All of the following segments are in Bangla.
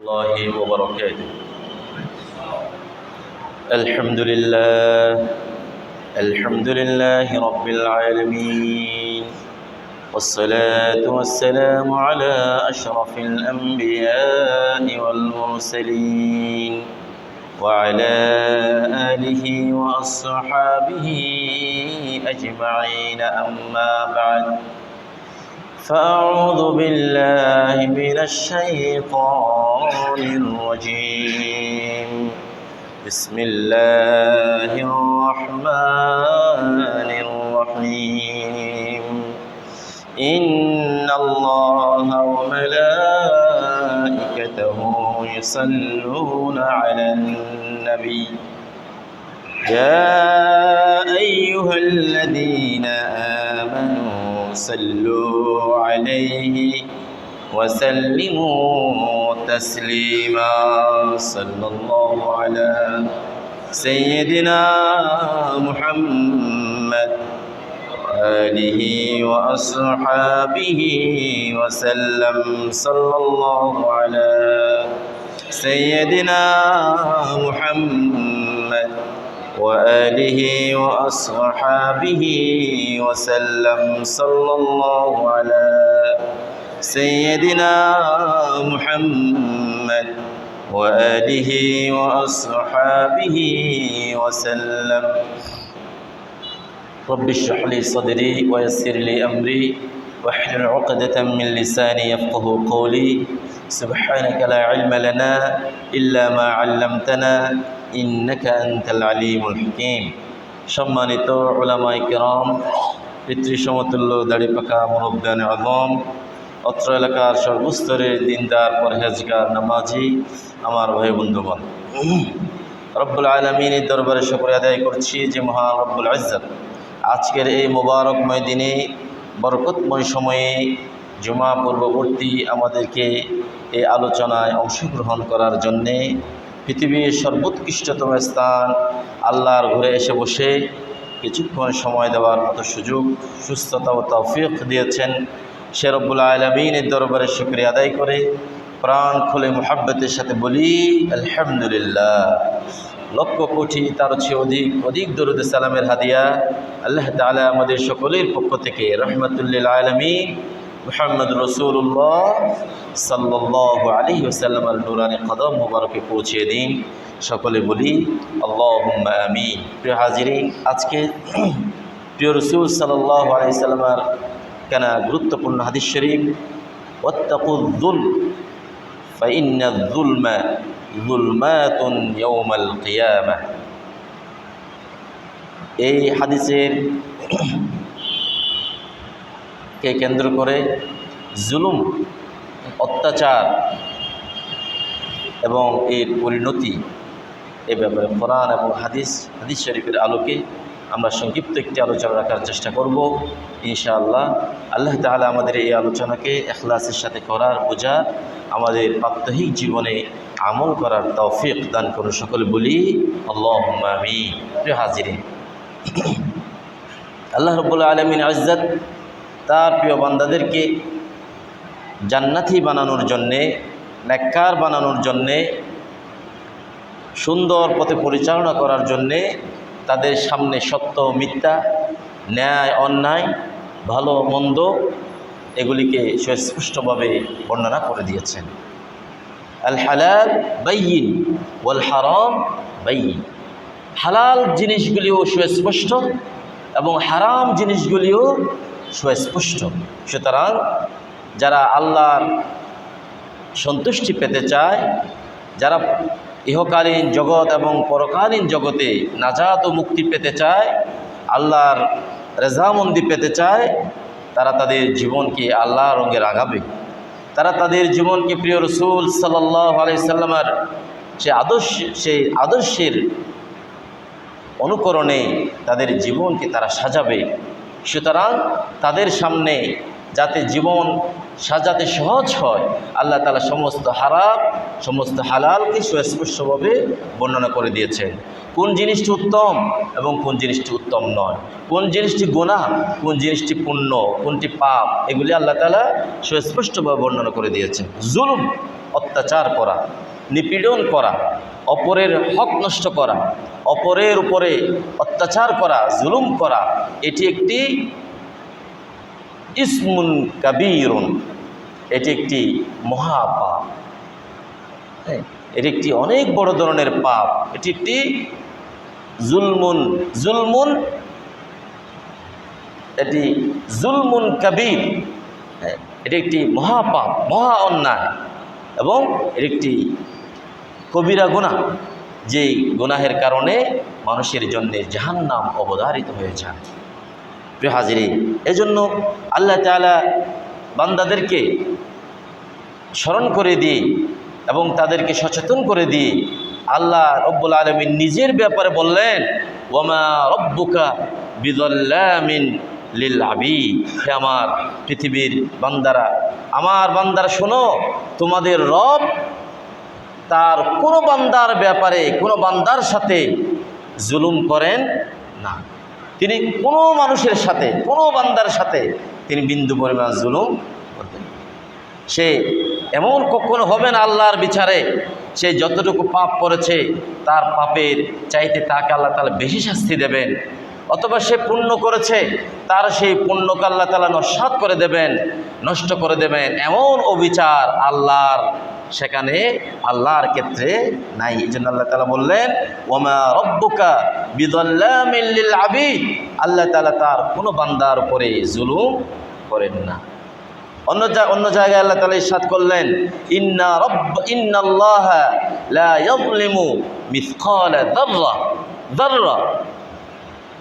الله وبركاته. الحمد لله رب العالمين، والصلاة والسلام على أشرف الأنبياء والمرسلين وعلى آله وأصحابه أجمعين، أما بعد، فأعوذ بالله من الشيطان الرجيم. بسم الله الرحمن الرحيم. إن الله وملائكته يصلون على النبي يا أيها الذين آمنوا صلوا عليه وسلموا تسليما. صلى الله على سيدنا محمد آله وأصحابه وسلم. صلى الله على سيدنا محمد وآله وأصحابه وسلم. صلى الله على سيدنا محمد وآله وأصحابه وسلم. رب اشرح لي صدري ويسر لي أمري واحلل عقدة من لساني يفقه قولي. سبحانك لا علم لنا إلا ما علمتنا إنك أنت العليم الحكيم. সম্মানিত উলামায়ে কেরাম, পিতৃ সমতুল্য দাড়ি পাকা মুরব্বিয়ানে আযম, অত্র এলাকার সর্বস্তরের দিনদার পরহেজগার নামাজি আমার ভাই বন্ধুগণ, রব্বুল আলামিনের দরবারে শুকরিয়া আদায় করছি যে মহান রব্বুল ইজ্জত আজকের এই মোবারকময় দিনে, বরকতময় সময়ে, জুমা পূর্ববর্তী আমাদেরকে এই আলোচনায় অংশগ্রহণ করার জন্যে পৃথিবীর সর্বোৎকৃষ্টতম স্থান আল্লাহর ঘরে এসে বসে কিছুক্ষণ সময় দেওয়ার মতো সুযোগ, সুস্থতা ও তৌফিক দিয়েছেন। সে রব্বুল আলামিনের দরবারে শুকরিয়া আদায় করে প্রাণ খুলে মুহাব্বতের সাথে বলি আলহামদুলিল্লাহ। লক্ষ কোটি তার চেয়ে অধিক দরুদ সালামের হাদিয়া আল্লাহ তাআলা আমাদের সকলের পক্ষ থেকে রহমাতুল্লিল আলামিন মুহাম্মদ রাসূলুল্লাহ সাল্লাল্লাহু আলাইহি ওয়াসাল্লামের নূরানি কদম মুবারকে পৌঁছে দিন। সকলে বলি আল্লাহুম্মা আমিন। প্রিয় হাজিরিন, আজকে প্রিয় রাসূল সাল্লাল্লাহু আলাইহি ওয়াসাল্লামের কেনা গুরুত্বপূর্ণ হাদিস শরীফ, ওয়াত্তাকুয যুলম ফাইন্নায যুলমা যুলমাতুন ইয়াউমাল কিয়ামাহ। এই হাদিসের কে কেন্দ্র করে জুলুম, অত্যাচার এবং এর পরিণতি, এ ব্যাপারে কোরআন এবং হাদিস শরীফের আলোকে আমরা সংক্ষিপ্ত একটি আলোচনা রাখার চেষ্টা করব ইনশাআল্লাহ। আল্লাহ তাআলা আমাদের এই আলোচনাকে ইখলাসের সাথে করার, বোঝা, আমাদের প্রাত্যহিক জীবনে আমল করার তৌফিক দান করুন। সকলে বলি আল্লাহুম্মা আমিন। প্রিয় হাজিরিন, আল্লাহ রাব্বুল আলামিন ইজ্জত তার প্রিয় বান্দাদেরকে জান্নাতি বানানোর জন্যে, নেককার বানানোর জন্যে, সুন্দর পথে পরিচালনা করার জন্যে তাদের সামনে সত্য মিথ্যা, ন্যায় অন্যায়, ভালো মন্দ এগুলিকে সুস্পষ্টভাবে বর্ণনা করে দিয়েছেন। আল হালাল বাইয়িন ওয়াল হারাম বাইয়িন। হালাল জিনিসগুলিও সুস্পষ্ট এবং হারাম জিনিসগুলিও সুস্পষ্ট। সুতরাং যারা আল্লাহর সন্তুষ্টি পেতে চায়, যারা ইহকালীন জগৎ এবং পরকালীন জগতে নাজাত ও মুক্তি পেতে চায়, আল্লাহর রেজামন্দি পেতে চায়, তারা তাদের জীবনকে আল্লাহ রঙে রাঙাবে। তারা তাদের জীবনকে প্রিয় রাসূল সাল্লাল্লাহু আলাইহি সাল্লামের সেই আদর্শের অনুকরণে তাদের জীবনকে তারা সাজাবে। সুতরাং তাদের সামনে যাতে জীবন সাজাতে সহজ হয়, আল্লাহ তাআলা সমস্ত হারাম সমস্ত হালালকে সুস্পষ্টভাবে বর্ণনা করে দিয়েছেন। কোন জিনিসটি উত্তম এবং কোন জিনিসটি উত্তম নয়, কোন জিনিসটি গুনাহ, কোন জিনিসটি পুণ্য, কোনটি পাপ, এগুলি আল্লাহ তাআলা সুস্পষ্টভাবে বর্ণনা করে দিয়েছেন। জুলুম অত্যাচার করা, নিপীড়ন করা, অপরের হক নষ্ট করা, অপরের উপরে অত্যাচার করা, জুলুম করা, এটি একটি ইসমুন কাবীরুন, এটি একটি মহাপাপ। হ্যাঁ, এটি একটি অনেক বড় ধরনের পাপ। এটি একটি জুলমুন এটি জুলমুন কাবীর। হ্যাঁ, এটি একটি মহাপাপ, মহা অন্যায়, এবং এটি একটি কবিরা গুনাহ, যে গুনাহের কারণে মানুষের জন্য জাহান্নাম অবধারিত হয়ে যায়। প্রিয় হাজিরিন, এজন্য আল্লাহ তাআলা বান্দাদেরকে স্মরণ করে দিয়ে এবং তাদেরকে সচেতন করে দিয়ে আল্লাহ রব্বুল আলামিন নিজের ব্যাপারে বললেন, ওয়ামা রব্বুকা বিযাল্লামিন লিল আবিদ। হে আমার পৃথিবীর বান্দারা, আমার বান্দারা শোনো, তোমাদের রব তার কোনো বান্দার ব্যাপারে, কোনো বান্দার সাথে জুলুম করেন না। তিনি কোনো মানুষের সাথে, কোনো বান্দার সাথে তিনি বিন্দু পরিমাণ জুলুম করবেন। সে এমন কখনো হবে না আল্লাহর বিচারে সে যতটুকু পাপ করেছে তার পাপের চাইতে তাকে আল্লাহ তাআলা বেশি শাস্তি দেবেন, অথবা সে পুণ্য করেছে তার সেই পুণ্যকে আল্লাহ তাআলা নস্যাৎ করে দেবেন, নষ্ট করে দেবেন। এমন অবিচার আল্লাহর সেখানে আল্লাহর ক্ষেত্রে নাই। এই জন্য আল্লাহ তাআলা বললেন, ওয়ামা রব্বুকা বিযাল্লামিল লিল আবিদ। আল্লাহ তাআলা তার কোনো বান্দার উপরে জুলুম করেন না। অন্য জায়গায় আল্লাহ তাআলা ইরশাদ করলেন, ইন্নাল্লাহা লা ইয়াযলিমু মিসকালা যাররা।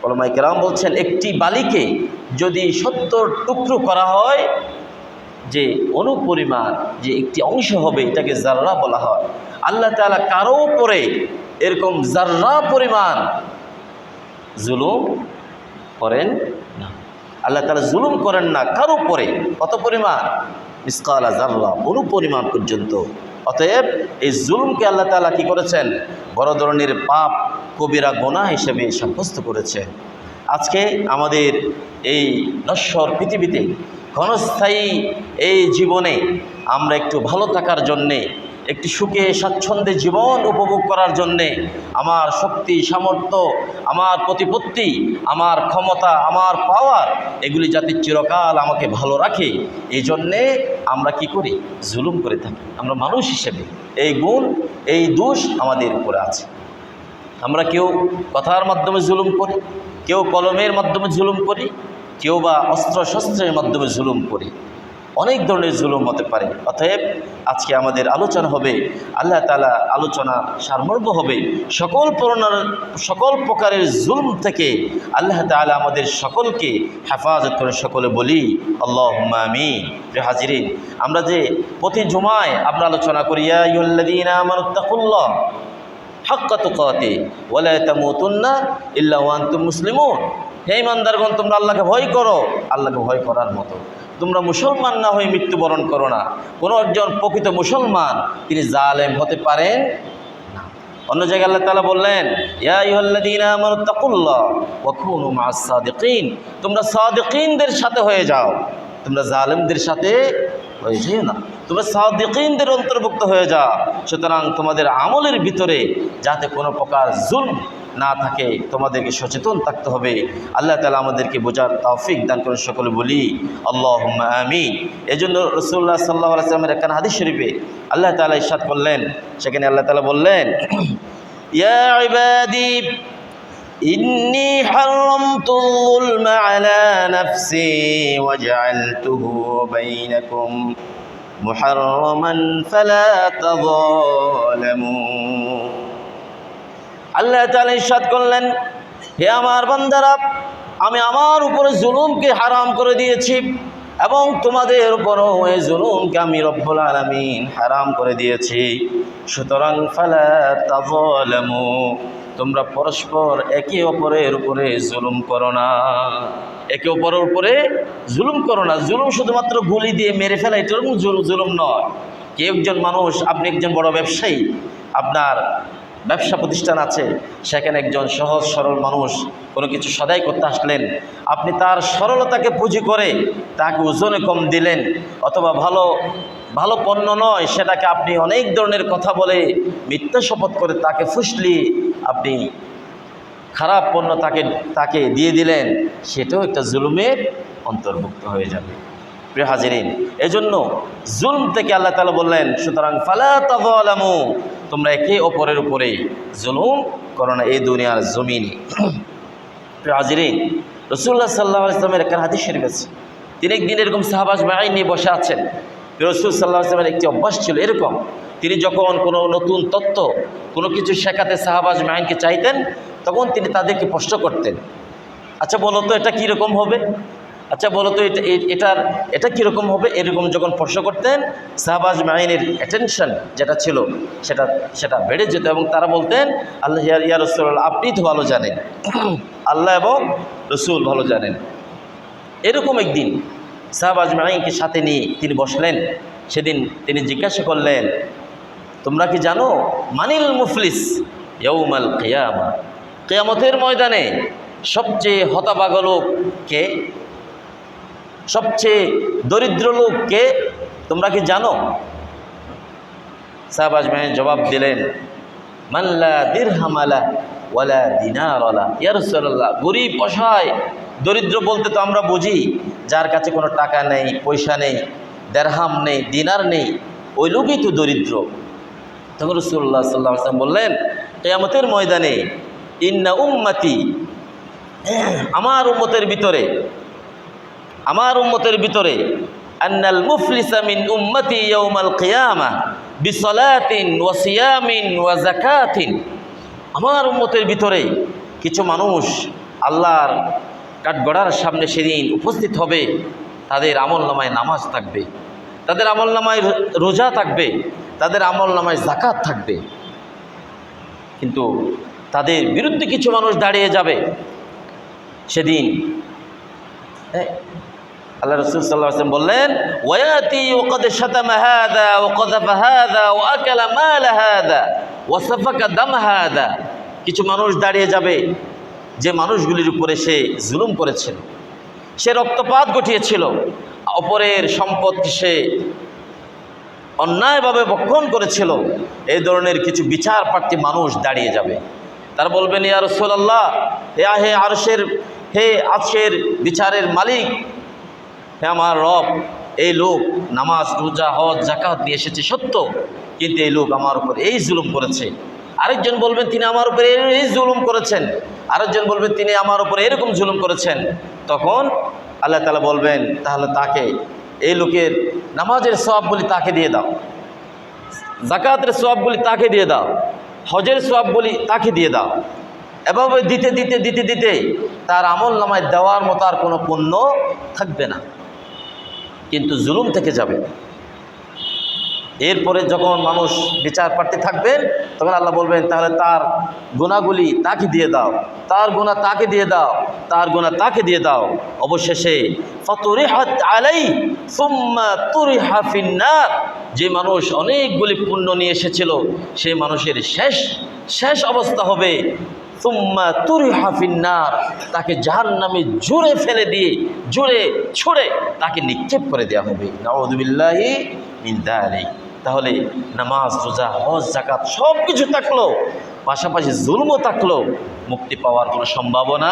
উলামায়ে কেরাম বলছেন, একটি বালিকে যদি 70 টুকরো করা হয়, যে অনুপরিমাণ যে একটি অংশ হবে এটাকে জাররা বলা হয়। আল্লাহ তাআলা কারো উপরে এরকম জাররা পরিমাণ জুলুম করেন না। আল্লাহ তাআলা জুলুম করেন না কারো উপরে। কত পরিমাণ? মিসকালা জাররা, অনুপরিমাণ পর্যন্ত। অতএব এই জুলুমকে আল্লাহ তাআলা কি করেছেন? বড় ধরনের পাপ, কবিরা গুনাহ হিসেবে সাব্যস্ত করেছেন। আজকে আমাদের এই নশ্বর পৃথিবীতে ক্ষণস্থায়ী এই জীবনে আমরা একটু ভালো থাকার জন্যে, একটি সুখে স্বাচ্ছন্দ্যে জীবন উপভোগ করার জন্যে, আমার শক্তি সামর্থ্য, আমার প্রতিপত্তি, আমার ক্ষমতা, আমার পাওয়ার, এগুলি যাতে চিরকাল আমাকে ভালো রাখে, এই জন্যে আমরা কি করি? জুলুম করে থাকি। আমরা মানুষ হিসেবে এই গুণ, এই দোষ আমাদের উপরে আছে। আমরা কেউ কথার মাধ্যমে জুলুম করি, কেউ কলমের মাধ্যমে জুলুম করি, কেউ বা অস্ত্র শস্ত্রের মাধ্যমে জুলুম করি। অনেক ধরনের জুলুম হতে পারে। অতএব আজকে আমাদের আলোচনা হবে, আল্লাহ তাআলা আলোচনা সারমর্ম হবে সকল প্রকারের জুলুম থেকে আল্লাহ তাআলা আমাদের সকলকে হেফাজত করে। সকলে বলি আল্লাহুম্মা আমিন। প্রিয় হাজিরিন, আমরা যে প্রতি জুমায় আমরা আলোচনা করি, ইয়া আইয়ুহাল্লাযীনা আমানুত্তাকুল্লাহ হাক্কা তুকাতিহি ওয়া লা তামুতুন্না ইল্লা ওয়া আনতুম মুসলিমুন। হে ঈমানদারগণ, তোমরা আল্লাহকে ভয় করো, আল্লাহকে ভয় করার মতো। তোমরা মুসলমান না হয়ে মৃত্যুবরণ করো না। কোনো একজন প্রকৃত মুসলমান তিনি জালেম হতে পারেন না। অন্য জায়গায় আল্লাহ তাআলা বললেন, ইয়া আইয়ুহাল্লাযীনা আমানুত্তাকুল্লাহ ওয়া কুনু মা'আস সাদিকিন। তোমরা সাদিকিনদের সাথে হয়ে যাও, তোমরা জালেমদের সাথে হয়ে যেও না, তোমরা সাদিকিনদের অন্তর্ভুক্ত হয়ে যাও। সুতরাং তোমাদের আমলের ভিতরে যাতে কোনো প্রকার জুলম না থাকে, তোমাদেরকে সচেতন থাকতে হবে। আল্লাহ তাআলা আমাদেরকে বোঝার তৌফিক দান করেন। সকলে বলি আল্লাহুম্মা আমিন। এজন্য রাসূলুল্লাহ সাল্লাল্লাহু আলাইহি ওয়াসাল্লামের একখানা হাদিস শরীফে আল্লাহ তাআলা ইরশাদ করলেন, সেখানে আল্লাহ তাআলা বললেন, ইয়া ইবাদি ইন্নী হারামতুল যুলমা আলা নাফসি ওয়া জাআলতুহু বাইনাকুম মুহাররামান ফালা তাযালামু। আল্লাহ তাআলা ইরশাদ করলেন, হে আমার বান্দারা, আমি আমার উপরে জুলুমকে হারাম করে দিয়েছি এবং তোমাদের উপরও এই জুলুমকে আমি রব্বুল আলামিন হারাম করে দিয়েছি। সুতরাং ফালা তাযালামু, তোমরা পরস্পর একে অপরের উপরে জুলুম করো না। একে অপরের উপরে জুলুম করো না। জুলুম শুধুমাত্র গুলি দিয়ে মেরে ফেলা, এটার জুলুম নয়। কেউ একজন মানুষ, আপনি একজন বড় ব্যবসায়ী, আপনার ব্যবসা প্রতিষ্ঠান আছে, সেখানে একজন সহজ সরল মানুষ কোনো কিছু সদাই করতে আসলেন, আপনি তার সরলতাকে পুঁজি করে তাকে ওজনে কম দিলেন, অথবা ভালো ভালো পণ্য নয় সেটাকে আপনি অনেক ধরনের কথা বলে মিথ্যা শপথ করে তাকে ফুসলি আপনি খারাপ পণ্য তাকে দিয়ে দিলেন, সেটাও একটা জুলুমের অন্তর্ভুক্ত হয়ে যাবে। প্রিয় হাজিরিন, এজন্য জুলম থেকে আল্লাহ তাআলা বললেন, সুতরাং ফালা তাযালামু, তোমরা একে অপরের উপরে জুলুম করো না এই দুনিয়ার জমিনে। প্রিয় হাজিরিন, রাসূলুল্লাহ সাল্লাল্লাহু আলাইহি ওয়াসাল্লামের একটা হাদিস শরীফ আছে, তিনি একদিন এরকম সাহাবা আজমাইন নিয়ে বসে আছেন। রাসূল সাল্লাল্লাহু আলাইহি ওয়াসাল্লামের একটি অভ্যাস ছিল এরকম, তিনি যখন কোনো নতুন তত্ত্ব কোনো কিছু শেখাতে সাহাবা আজমাইনকে চাইতেন, তখন তিনি তাদেরকে প্রশ্ন করতেন, আচ্ছা বলো তো এটা কীরকম হবে, আচ্ছা বলো তো এটা কীরকম হবে। এরকম যখন প্রশ্ন করতেন, সাহাবা আজমাইনের অ্যাটেনশন যেটা ছিল সেটা বেড়ে যেত, এবং তারা বলতেন, আল্লাহ ইয়া রাসূলুল্লাহ, আপনি তো ভালো জানেন, আল্লাহ এবং রসুল ভালো জানেন। এরকম একদিন সাহাবা আজমাইনকে সাথে নিয়ে তিনি বসলেন। সেদিন তিনি জিজ্ঞাসা করলেন, তোমরা কি জানো মানিল মুফলিস ইয়াউমাল কিয়ামা, কিয়ামতের ময়দানে সবচেয়ে হতভাগা লোক কে, সবচেয়ে দরিদ্র লোক কে, তোমরা কি জানো? সাহাবা আজমাইন জবাব দিলেন, মান লা দিরহাম লা ওয়ালা দিনার লা। ইয়া রাসূলুল্লাহ, গরিব অসহায়, দরিদ্র বলতে তো আমরা বুঝি যার কাছে কোনো টাকা নেই, পয়সা নেই, দেরহাম নেই, দিনার নেই, ওই লোকই তো দরিদ্র। তখন রাসূলুল্লাহ সাল্লাল্লাহু আলাইহি ওয়াসাল্লাম বললেন, কিয়ামতের ময়দানে ইন্না উম্মতি, আমার উম্মতের ভিতরে আন্নাল মুফলিসা মিন উম্মতি ইয়াউমাল কিয়ামা বিসলাতিন ওয়া সিয়ামিন ওয়া যাকাতিন, আমার উম্মতের ভিতরে কিছু মানুষ আল্লাহর কাঠগড়ার সামনে সেদিন উপস্থিত হবে, তাদের আমলনামায় নামাজ থাকবে, তাদের আমলনামায় রোজা থাকবে, তাদের আমলনামায় যাকাত থাকবে, কিন্তু তাদের বিরুদ্ধে কিছু মানুষ দাঁড়িয়ে যাবে সেদিন। আল্লাহ রাসূল সাল্লাল্লাহু আলাইহি ওয়াসাল্লাম বললেন, ওয়ায়াতি ওয়াকাদ শাতামা হাযা ওয়া কাযাফা হাযা ওয়া আকালা মাল হাযা ওয়া সাফাকা দাম হাযা, কিছু মানুষ দাঁড়িয়ে যাবে যে মানুষগুলির উপরে সে জুলুম করেছিল, সে রক্তপাত ঘটিয়েছিল, অপরের সম্পদকে সে অন্যায়ভাবে ভক্ষণ করেছিল, এই ধরনের কিছু বিচার প্রার্থী মানুষ দাঁড়িয়ে যাবে। তারা বলবেন, ইয়া রাসূলুল্লাহ, হে আজকের বিচারের মালিক, হে আমার রব, এই লোক নামাজ রোজা হজ যাকাত দিয়ে এসেছে সত্য, কিন্তু এই লোক আমার উপর এই জুলুম করেছে। আরেকজন বলবেন, তিনি আমার উপরে এই জুলুম করেছেন, আরেকজন বলবেন, তিনি আমার উপরে এরকম জুলুম করেছেন। তখন আল্লাহ তাআলা বলবেন, তাহলে তাকে, এই লোকের নামাজের সওয়াবগুলি তাকে দিয়ে দাও, যাকাতের সওয়াবগুলি তাকে দিয়ে দাও, হজের সওয়াবগুলি তাকে দিয়ে দাও। এভাবে দিতে দিতে দিতে দিতে তার আমল নামায় দেওয়ার মতো আর কোনো পুণ্য থাকবে না, কিন্তু জুলুম থেকে যাবে। এরপরে যখন মানুষ বিচার প্রার্থী থাকবেন, তখন আল্লাহ বলবেন, তাহলে তার গুনাহগুলি তাকে দিয়ে দাও, তার গুনাহ তাকে দিয়ে দাও, তার গুনাহ তাকে দিয়ে দাও। অবশেষে ফাতুরিহাত আলাই সুম্মা তুরিহা ফিন্নার, যে মানুষ অনেকগুলি পুণ্য নিয়ে এসেছিল, সেই মানুষের শেষ অবস্থা হবে সুম্মা তুরিহা ফিন্নার, তাকে জাহান্নামে জুড়ে ফেলে দিয়ে, জুড়ে ছুঁড়ে তাকে নিক্ষেপ করে দেওয়া হবে। নাউযু বিল্লাহি মিন যালিক। তাহলে নামাজ রোজা হজ যাকাত সব কিছু থাকলো, পাশাপাশি জুলমও থাকলো, মুক্তি পাওয়ার কোনো সম্ভাবনা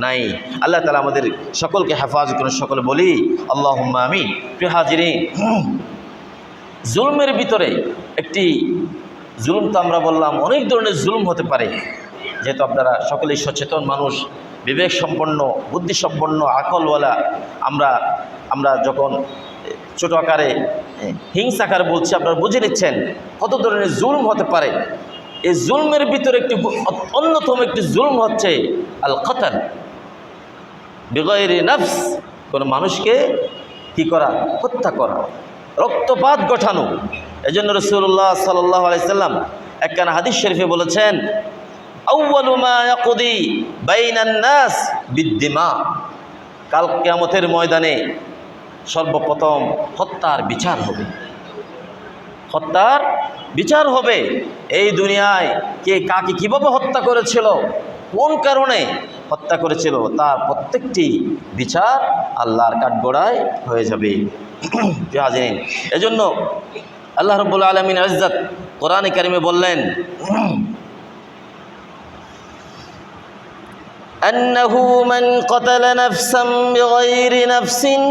নাই। আল্লাহ তাআলা আমাদের সকলকে হেফাজত করুন, সকলে বলি আল্লাহুম্মা আমিন। প্রিয় হাজিরিন, জুলমের ভিতরে একটি জুলুম, তো আমরা বললাম অনেক ধরনের জুলুম হতে পারে, যেহেতু আপনারা সকলেই সচেতন মানুষ, বিবেক সম্পন্ন, বুদ্ধি সম্পন্ন, আকলওয়ালা, আমরা যখন ছোট আকারে হিংসা আকারে বলছি, আপনারা বুঝে নিচ্ছেন কত ধরনের জুলম হতে পারে। এই জুলমের ভিতরে একটি অন্যতম একটি জুলম হচ্ছে আল কতল বিগয়রি নফস, কোনো মানুষকে কি করা, হত্যা করা, রক্তপাত ঘটানো। এজন্য রাসূলুল্লাহ সাল্লাল্লাহু আলাইহি সাল্লাম একখানা হাদিস শরীফে বলেছেন, আউয়ালু মা ইয়াকদি বাইনান নাস বিদ্দিমা, কাল কিয়ামতের ময়দানে সর্বপ্রথম হত্যার বিচার হবে, হত্যার বিচার হবে। এই দুনিয়ায় কে কাকে কিভাবে হত্যা করেছিল, কোন কারণে হত্যা করেছিল, তার প্রত্যেকটি বিচার আল্লাহর কাঠগড়ায় হয়ে যাবে। হাজিরিন, এজন্য আল্লাহ রাব্বুল আলামিন ইজ্জত কোরআনে কারিমে বললেন, আন্নাহু মান ক্বাতালা নাফসান বিগাইরি নাফসিন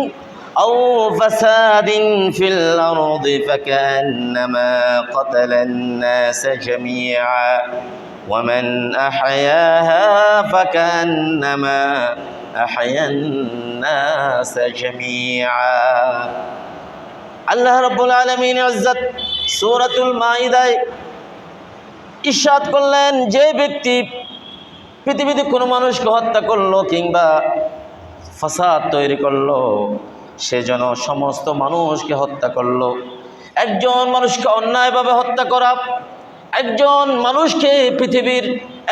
আও ফাসাদিন ফিল আরদি ফাকান্নামা ক্বাতালান নাস জামিআ ওয়া মান আহইয়াহা ফাকান্নামা আহইয়ান নাস জামিআ। আল্লাহ রাব্বুল আলামিন ইজ্জত সূরাতুল মাইদায় ইরশাদ করলেন, যে ব্যক্তি পৃথিবীতে কোনো মানুষকে হত্যা করলো কিংবা ফাসাদ তৈরি করলো, সে যেন সমস্ত মানুষকে হত্যা করলো। একজন মানুষকে অন্যায়ভাবে হত্যা করা, একজন মানুষকে পৃথিবীর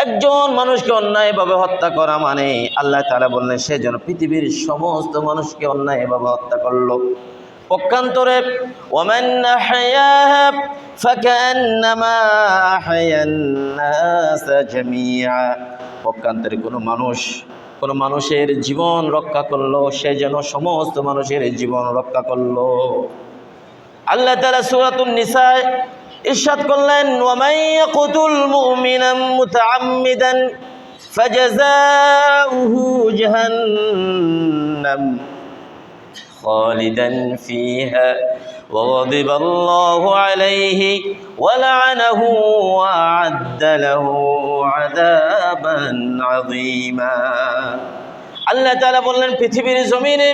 একজন মানুষকে অন্যায়ভাবে হত্যা করা মানে আল্লাহ তাআলা বললেন সে যেন পৃথিবীর সমস্ত মানুষকে অন্যায়ভাবে হত্যা করলো। পক্ষান্তরে ওয়ামান আহইয়াহা ফাকান্নামা আহইয়ান নাস জামিআ, পক্ষান্তরে কোনো মানুষের জীবন রক্ষা করলো, সে যেন সমস্ত মানুষের জীবন রক্ষা করলো। আল্লাহ তাআলা সূরাতুন নিসায় ইরশাদ করলেন, ওয়ামান ইয়াকতুল মুমিনান মুতাআম্মিদান ফাজাযাউহু জাহান্নাম খালিদান ফিহা ওয়া গাদিবাল্লাহু আলাইহি ওয়া লা'নাহু ওয়া আ'আদ্দা লাহু আযাবান আযীমা। আল্লাহ তাআলা বললেন, পৃথিবীর জমিনে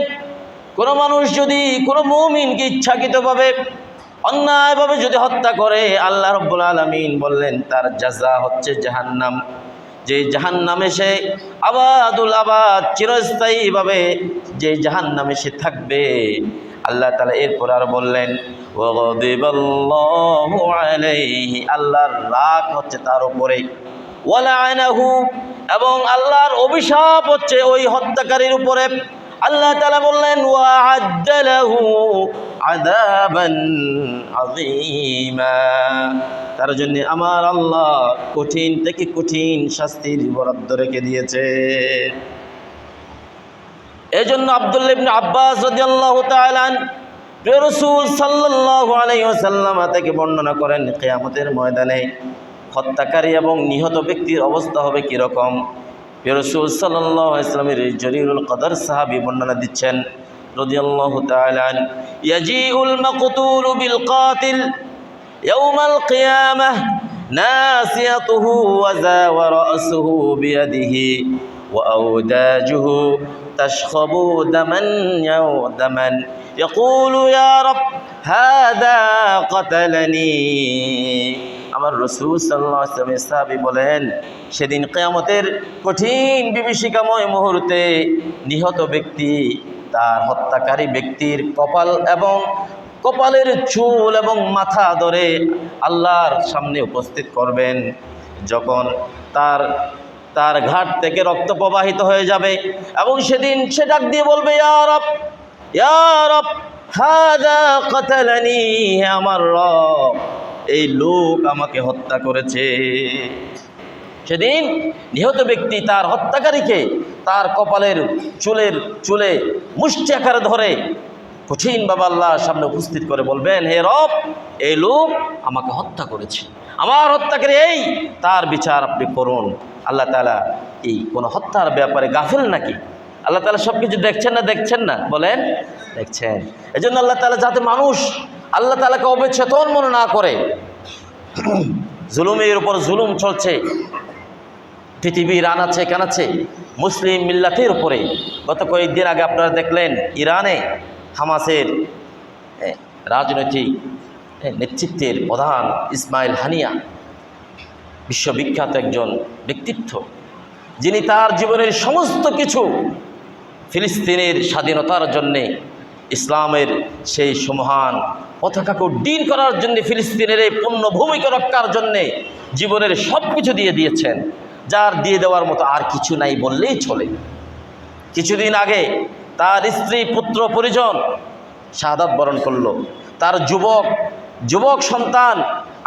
কোনো মানুষ যদি কোনো মুমিনকে ইচ্ছাকৃতভাবে অন্যায়ভাবে যদি হত্যা করে, আল্লাহ রাব্বুল আলামিন বললেন তার জাযা হচ্ছে জাহান্নাম। যে জাহান্নামে সে আবাদুল আবাদ চিরস্থায়ীভাবে যে জাহান্নামে সে থাকবে। আল্লাহ তাআলা এরপর আর বললেন, ওয়া গাদিবাল্লাহু আলাইহি, আল্লাহর রাগ হচ্ছে তার উপরে, ওয়া লা'নাহু, এবং আল্লাহর অভিশাপ হচ্ছে ওই হত্যাকারীর উপরে। আল্লাহ তাআলা বললেন, ওয়া আ'আদ্দা লাহু আযাবান আযীমা, তার জন্য আমার আল্লাহ কঠিন থেকে কঠিন শাস্তির বরাদ্দ রেখে দিয়েছে। এজন্য আব্দুল্লাহ ইবনে আব্বাস রাদিয়াল্লাহু তাআলা প্রিয় রাসূল সাল্লাল্লাহু আলাইহি ওয়াসাল্লাম থেকে বর্ণনা করেন, কিয়ামতের ময়দানে হত্যাকারী এবং নিহত ব্যক্তির অবস্থা হবে কীরকম। প্রিয় রাসূল সাল্লাল্লাহু আলাইহি ওয়াসাল্লামের জরিরুল কদর সাহাবী বর্ণনা দিচ্ছেন রাদিয়াল্লাহু তাআলা, ইয়াজিউল মাকতুল বিল কাতিল ইয়াউমাল কিয়ামাহ নাসিয়াতুহু ওয়া যা ওয়া রাসুহু বিয়াদিহি ওয়া আওদাজুহু তাশখাবু দামান দামান ইয়াকুলু ইয়া রাব হাযা কাতালানি। আমার রাসূল সাল্লাল্লাহু আলাইহি ওয়াসাল্লাম সাহাবী বলেন, সেদিন কিয়ামতের কঠিন বিভীষিকাময় মুহূর্তে নিহত ব্যক্তি তার হত্যাকারী ব্যক্তির কপাল এবং কপালের চুল এবং মাথা ধরে আল্লাহর সামনে উপস্থিত করবেন। যখন তার ঘাট থেকে রক্ত প্রবাহিত হয়ে যাবে এবং সেদিন সে ডাক দিয়ে বলবে, ইয়া রব, ইয়া রব হাযা কাতালানি, হে আমার রব, এই লোক আমাকে হত্যা করেছে। সেদিন নিহত ব্যক্তি তার হত্যাকারীকে তার কপালের চুলে মুষ্টি আকারে ধরে কঠিনভাবে আল্লাহর সামনে উপস্থিত করে বলবেন, হে রব, এই লোক আমাকে হত্যা করেছে, আমার হত্যাকারী এই, তার বিচার আপনি করুন। আল্লাহ তাআলা এই কোনো হত্যার ব্যাপারে গাফিল নাকি? আল্লাহ তাআলা সব কিছু দেখছেন না? বলেন, দেখছেন। এজন্য আল্লাহ তাআলা যাতে মানুষ আল্লাহ তাআলাকে অবচেতন মনে না করে। জুলুমের উপর জুলুম চলছে পৃথিবীর আনাচে কানাচে মুসলিম মিল্লাতের উপরে। গত কয়েকদিন আগে আপনারা দেখলেন ইরানে হামাসের রাজনৈতিক নেতৃত্বের প্রধান ইসমাইল হানিয়া, বিশ্ববিখ্যাত একজন ব্যক্তিত্ব, যিনি তার জীবনের সমস্ত কিছু ফিলিস্তিনের স্বাধীনতার জন্যে, ইসলামের সেই মহান পতাকাকে উড্ডীন করার জন্য, ফিলিস্তিনের এই পুণ্যভূমিকে রক্ষার জন্যে জীবনের সব কিছু দিয়ে দিয়েছেন, যার দিয়ে দেওয়ার মতো আর কিছু নাই বললেই চলে। কিছুদিন আগে তার স্ত্রী পুত্র পরিজন শাহাদাত বরণ করল। তার যুবক সন্তান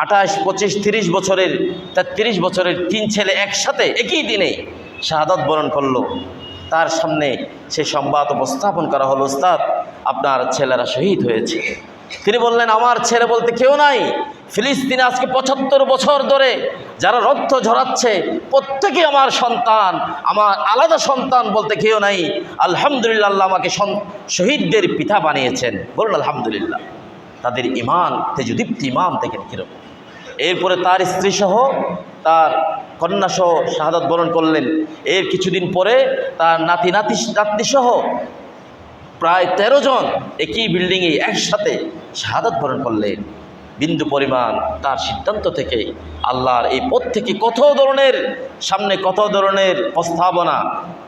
28, 25, 30 বছরের 33 বছরের 3 ছেলে একসাথে একই দিনে শাহাদাত বরণ করলো। তার সামনে সে সংবাদ উপস্থাপন করা হলো, ওস্তাদ আপনার ছেলেরা শহীদ হয়েছে। তিনি বললেন, আমার ছেলে বলতে কেউ নাই। ফিলিস্তিনে আজকে 75 বছর ধরে যারা রক্ত ঝরাচ্ছে প্রত্যেকে আমার সন্তান, আমার আলাদা সন্তান বলতে কেউ নাই। আলহামদুলিল্লাহ, আল্লাহ আমাকে শহীদদের পিতা বানিয়েছেন। বলুন আলহামদুলিল্লাহ। তাদের ইমান, তেজদীপ্তি ইমান দেখেন কীরকম। এরপরে তার স্ত্রী সহ তার কন্যা সহ শাহাদাত বরণ করলেন। এর কিছুদিন পরে তার নাতি সহ প্রায় 13 জন একই বিল্ডিংয়ে একসাথে শাহাদাত বরণ করলেন। বিন্দু পরিমাণ তার সিদ্ধান্ত থেকে, আল্লাহর এই পথ থেকে কত ধরনের প্রস্তাবনা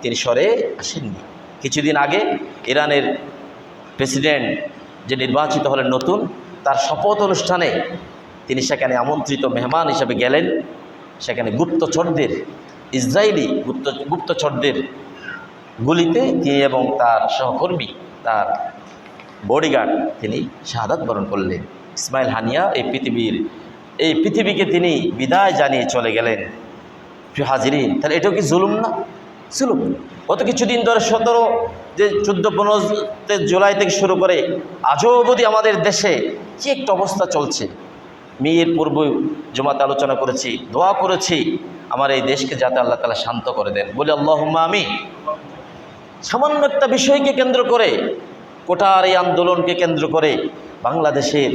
তিনি সরে আসেননি। কিছুদিন আগে ইরানের প্রেসিডেন্ট যে নির্বাচিত হলেন নতুন, তার শপথ অনুষ্ঠানে তিনি সেখানে আমন্ত্রিত মেহমান হিসেবে গেলেন। সেখানে ইসরায়েলি গুপ্তচরদের গুলিতে তিনি এবং তার সহকর্মী, তার বডিগার্ড, তিনি শাহাদাত বরণ করলেন। ইসমাইল হানিয়া এই পৃথিবীকে তিনি বিদায় জানিয়ে চলে গেলেন। প্রিয় হাজিরিন, তাহলে এটাও কি জুলুম না? জুলুম। গত কিছুদিন ধরে 14-15 জুলাই থেকে শুরু করে আজও অবধি আমাদের দেশে কি একটা অবস্থা চলছে। মেয়ের পূর্ব জমাতে আলোচনা করেছি, দোয়া করেছি আমার এই দেশকে যাতে আল্লাহ তাআলা শান্ত করে দেন। বলি আল্লাহুম্মা আমিন। সামান্য একটা বিষয়কে কেন্দ্র করে, কোটার এই আন্দোলনকে কেন্দ্র করে বাংলাদেশের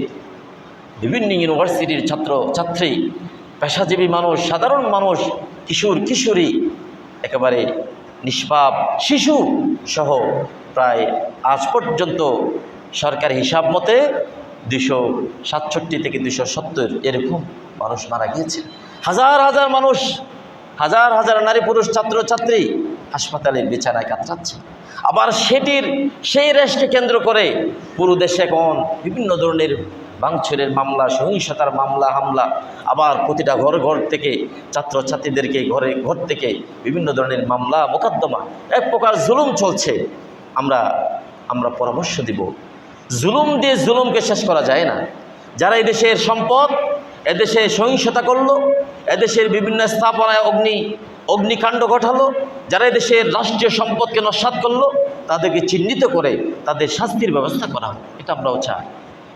বিভিন্ন ইউনিভার্সিটির ছাত্রছাত্রী, পেশাজীবী মানুষ, সাধারণ মানুষ, কিশোরী, একেবারে নিষ্পাপ শিশু সহ প্রায় আজ পর্যন্ত সরকারি হিসাব মতে 267 থেকে 270 এরকম মানুষ মারা গিয়েছে। হাজার হাজার মানুষ, হাজার হাজার নারী পুরুষ ছাত্রছাত্রী হাসপাতালের বিছানায় কাতরাচ্ছে। আবার সেই রেশকে কেন্দ্র করে পুরো দেশে এখন বিভিন্ন ধরনের ভাঙচুরের মামলা, সহিংসতার হামলা, আবার প্রতিটা ঘর থেকে ছাত্রছাত্রীদেরকে ঘর থেকে বিভিন্ন ধরনের মামলা মোকদ্দমা, এক প্রকার জুলুম চলছে। আমরা পরামর্শ দিব, জুলুম দিয়ে জুলুমকে শেষ করা যায় না। যারা এদেশের সম্পদ, এদেশে সহিংসতা করলো, এদেশের বিভিন্ন স্থাপনায় অগ্নিকাণ্ড ঘটালো, যারা এদেশের রাষ্ট্রীয় সম্পদকে নস্যাৎ করলো, তাদেরকে চিহ্নিত করে তাদের শাস্তির ব্যবস্থা করা, এটা আমরাও চাই।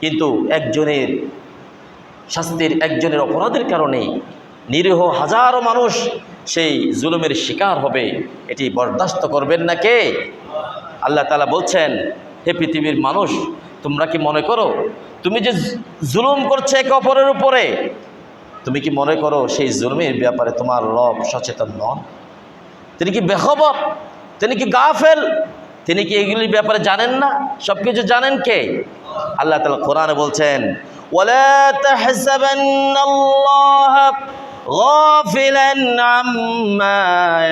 কিন্তু একজনের অপরাধের কারণে নিরীহ হাজারো মানুষ সেই জুলুমের শিকার হবে, এটি বরদাস্ত করবেন না কে? আল্লাহ তাআলা বলছেন, হে পৃথিবীর মানুষ, তোমরা কি মনে করো তুমি যে জুলুম করছো একে অপরের উপরে, তুমি কি মনে করো সেই জুলুমের ব্যাপারে তোমার রব সচেতন নন? তিনি কি বেখবর? তিনি কি গাফেল? তিনি কি এগুলির ব্যাপারে জানেন না? সব কিছু জানেন কে? আল্লাহ তাআলা কোরআনে বলছেন, ওয়ালা তাহসাবান্নাল্লাহা গাফিলান আম্মা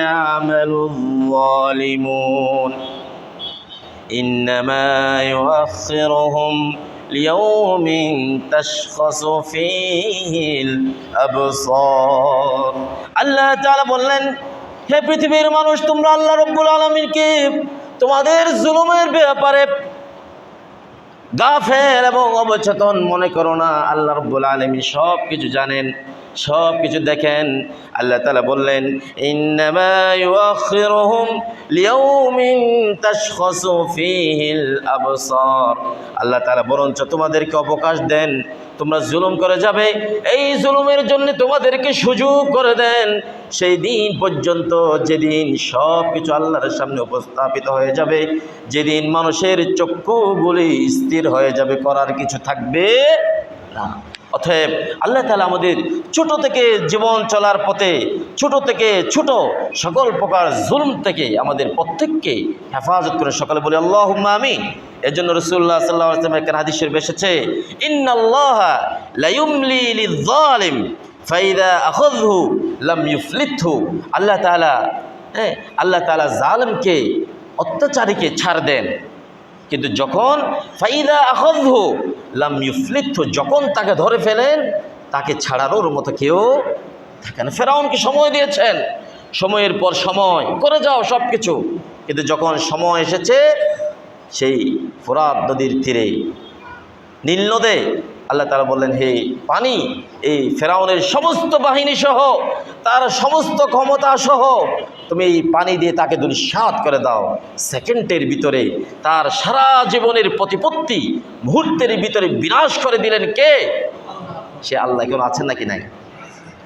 ইয়ামালুয যালিমুন ইন্নামা ইউআখিরুহুম লিয়াউমিন তাশখাসু ফীহিল আবসার। আল্লাহ তাআলা বললেন, হে পৃথিবীর মানুষ, তোমরা আল্লাহ রাব্বুল আলামিনকে তোমাদের জুলুমের ব্যাপারে গাফেল এবং অবচেতন মনে করো না। আল্লাহ রাব্বুল আলামিন সব কিছু জানেন, সব কিছু দেখেন। আল্লাহ তাআলা বললেন, ইন্নামা ইউআখিরুহুম লিয়াউমিন তাশখাসু ফীহিল আবসার। আল্লাহ তাআলা বরঞ্চ তোমাদেরকে অবকাশ দেন, তোমরা জুলুম করে যাবে, এই জুলুমের জন্য তোমাদেরকে সুযোগ করে দেন সেই দিন পর্যন্ত, যেদিন সব কিছু আল্লাহর সামনে উপস্থাপিত হয়ে যাবে, যেদিন মানুষের চক্ষুগুলি স্থির হয়ে যাবে, করার কিছু থাকবে না। অতএব আল্লাহ তাআলা আমাদের ছোট থেকে জীবন চলার পথে ছোট থেকে ছোট সকল প্রকার জুলুম থেকে আমাদের প্রত্যেককে হেফাজত করে, সকালে বলি আল্লাহুম্মা আমিন। এজন্য রাসূলুল্লাহ সাল্লাল্লাহু আলাইহি ওয়াসাল্লাম একটা হাদিস শরীফ এসেছে, ইন্নাল্লাহা লা ইউমলি লিয-যালিম ফাইদা আখাযহু লাম ইউফলিতহু। আল্লাহ তাআলা জালিমকে, অত্যাচারীকে ছাড় দেন, কিন্তু যখন ফাইদা আখাযহু লাম ইউফলিতহু, যখন তাকে ধরে ফেলেন তাকে ছাড়ানোর মতো কেউ থাকে না। ফেরাউনকে সময় দিয়েছেন, সময়ের পর সময় করে যাও সব কিছু, কিন্তু যখন সময় এসেছে সেই ফোরাত নদীর তীরে, নীল নদে আল্লাহ তাআলা বললেন, হে পানি, এই ফেরাউনের সমস্ত বাহিনী সহ, তার সমস্ত ক্ষমতা সহ তুমি এই পানি দিয়ে তাকে দুঃসাৎ করে দাও। সেকেন্ডের ভিতরে তার সারা জীবনের প্রতিপত্তি মুহূর্তের ভিতরে বিনাশ করে দিলেন কে? সে আল্লাহ। কেউ আছেন নাকি নাই?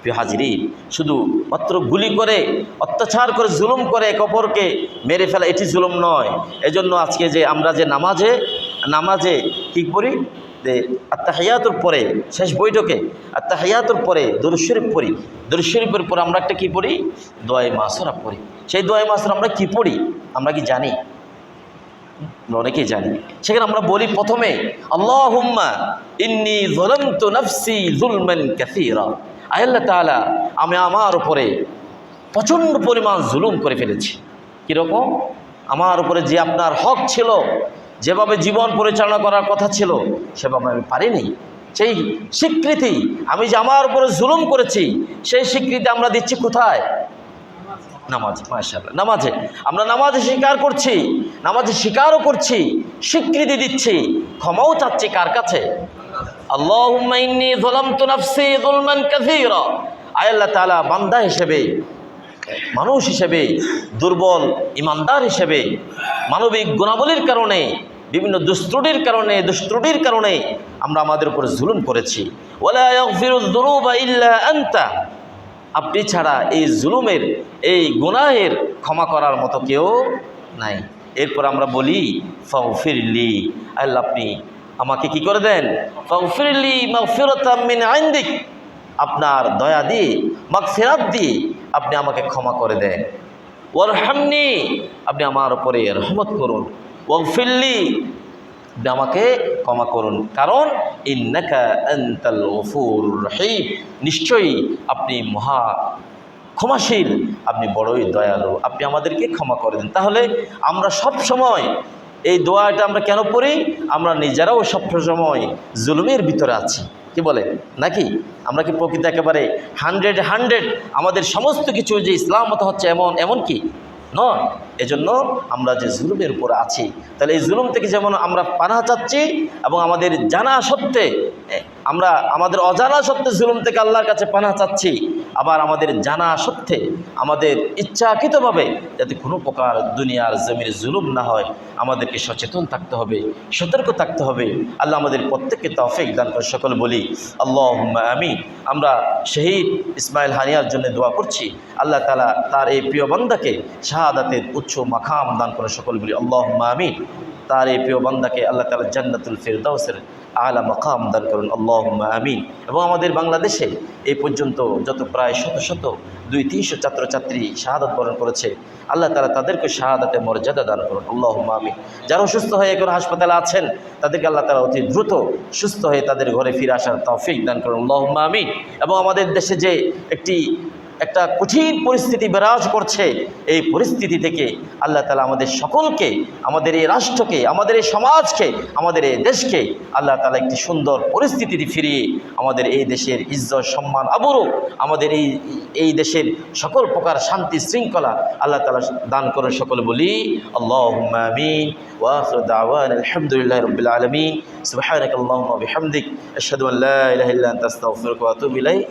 প্রিয় হাজিরিন, শুধু মাত্র গুলি করে, অত্যাচার করে, জুলুম করে এক অপরকে মেরে ফেলা এটি জুলুম নয়। এজন্য আজকে যে আমরা যে নামাজে কি করি, যে আত্তাহিয়াতুর পরে, শেষ বৈঠকে আত্তাহিয়াতুর পরে দুরূদ শরীফ পড়ি। দুরূদ শরীফের পরে আমরা একটা কী পড়ি? দোয়ায়ে মাসুরা পড়ি। সেই দোয়ায়ে মাসুরা আমরা কি পড়ি? আমরা কি জানি? অনেকেই জানি। সেখানে আমরা বলি প্রথমে, আল্লাহুম্মা ইন্নী যালামতু নাফসি যুলমান কাসীরা। আল্লাহ তাআলা, আমি আমার উপরে প্রচণ্ড পরিমাণ জুলুম করে ফেলেছি। কীরকম? আমার উপরে যে আপনার হক ছিল, যেভাবে জীবন পরিচালনা করার কথা ছিল, সেভাবে আমি পারিনি। সেই স্বীকৃতি, আমি যে আমার উপরে জুলুম করেছি, সেই স্বীকৃতি আমরা দিচ্ছি কোথায়? নামাজে। মাশাআল্লাহ, নামাজে। আমরা নামাজে স্বীকার করছি, নামাজে স্বীকারও করছি, স্বীকৃতি দিচ্ছি, ক্ষমাও চাচ্ছি কার কাছে? আল্লাহুম্মা ইন্নী যালামতু নাফসি যুলমান কাসীরা। আল্লাহ তাআলা, বান্দা হিসেবে, মানুষ হিসেবে, দুর্বল ইমানদার হিসেবে, মানবিক গুণাবলীর কারণে, বিভিন্ন দুষ্ত্রুটির কারণে আমরা আমাদের উপরে জুলুম করেছি। ওয়ালা ইয়াগফিরুয যুনুবা ইল্লা আনতা। আপনি ছাড়া এই জুলুমের, এই গুনাহের ক্ষমা করার মতো কেউ নাই। এরপর আমরা বলি, ফাগফিরলি, আল্লাহ আপনি আমাকে কি করে দেন? ফাগফিরলি মাগফিরাতাম মিন ইনদিক, আপনার দয়া দিয়ে, মাগফিরাত দিয়ে আপনি আমাকে ক্ষমা করে দেন। ওয়ারহামনি, আপনি আমার উপরে রহমত করুন। ওয়াগফিরলি, আপনি আমাকে ক্ষমা করুন, কারণ ইন্নাকা আনতাল গফুরুর রহিম, নিশ্চয়ই আপনি মহা ক্ষমাশীল, আপনি বড়ই দয়ালু, আপনি আমাদেরকে ক্ষমা করে দেন। তাহলে আমরা সব সময় এই দোয়াটা আমরা কেন পড়ি? আমরা নিজেরাও সব সময় জুলুমের ভিতরে আছি, কি বলে নাকি? আমরা কি প্রকৃত একেবারে 100 আমাদের সমস্ত কিছু যে ইসলাম মতো হচ্ছে এমন কি নয়? এজন্য আমরা যে জুলুমের উপর আছি, তাহলে এই জুলুম থেকে যেমন আমরা পানাহ চাচ্ছি, এবং আমাদের জানা সত্ত্বে, আমরা আমাদের অজানা সত্ত্বে জুলুম থেকে আল্লাহর কাছে পানাহ চাচ্ছি, আবার আমাদের জানা সত্ত্বে আমাদের ইচ্ছাকৃতভাবে যাতে কোনো প্রকার দুনিয়ার জমির জুলুম না হয়, আমাদেরকে সচেতন থাকতে হবে, সতর্ক থাকতে হবে। আল্লাহ আমাদের প্রত্যেককে তৌফিক দান করে। সকল বলি আল্লাহুম্মা আমিন। আমরা শহীদ ইসমাইল হানিয়ার জন্য দোয়া করছি, আল্লাহ তাআলা তার এই প্রিয় বান্দাকে শাহাদাতের উচ্চ মাকাম দান করে। সকল বলি আল্লাহুম্মা আমিন। তার এই প্রিয় বান্দাকে আল্লাহ তাআলা জান্নাতুল ফিরদাউসের আলা মাকাম দান করুন, আল্লাহুম্মা আমিন। এবং আমাদের বাংলাদেশে এই পর্যন্ত যত প্রায় শত 200-300 ছাত্রছাত্রী শাহাদাত বরণ করেছে, আল্লাহ তাআলা তাদেরকে শাহাদাতের মর্যাদা দান করুন, আল্লাহুম্মা আমিন। যারা অসুস্থ হয়ে এখন হাসপাতালে আছেন, তাদেরকে আল্লাহ তাআলা অতি দ্রুত সুস্থ হয়ে তাদের ঘরে ফিরে আসার তৌফিক দান করুন, আল্লাহুম্মা আমিন। এবং আমাদের দেশে যে একটা কঠিন পরিস্থিতি বিরাজ করছে, এই পরিস্থিতি থেকে আল্লাহ তাআলা আমাদের সকলকে, আমাদের এই রাষ্ট্রকে, আমাদের এই সমাজকে, আমাদের এই দেশকে আল্লাহ তাআলা একটি সুন্দর পরিস্থিতিতে ফিরিয়ে আমাদের এই দেশের ইজ্জত, সম্মান, আবরু, আমাদের এই দেশের সকল প্রকার শান্তি শৃঙ্খলা আল্লাহ তাআলা দান করেন। সকলে বলি আল্লাহুম্মা আমিন। ওয়া আখিরু দাওয়ানা আলহামদুলিল্লাহি রাব্বিল আলামিন। সুবহানাকাল্লাহুম্মা ওয়া বিহামদিক, আশহাদু আল্লা ইলাহা ইল্লা আনতা আস্তাগফিরুকা ওয়া আতুবু ইলাইক।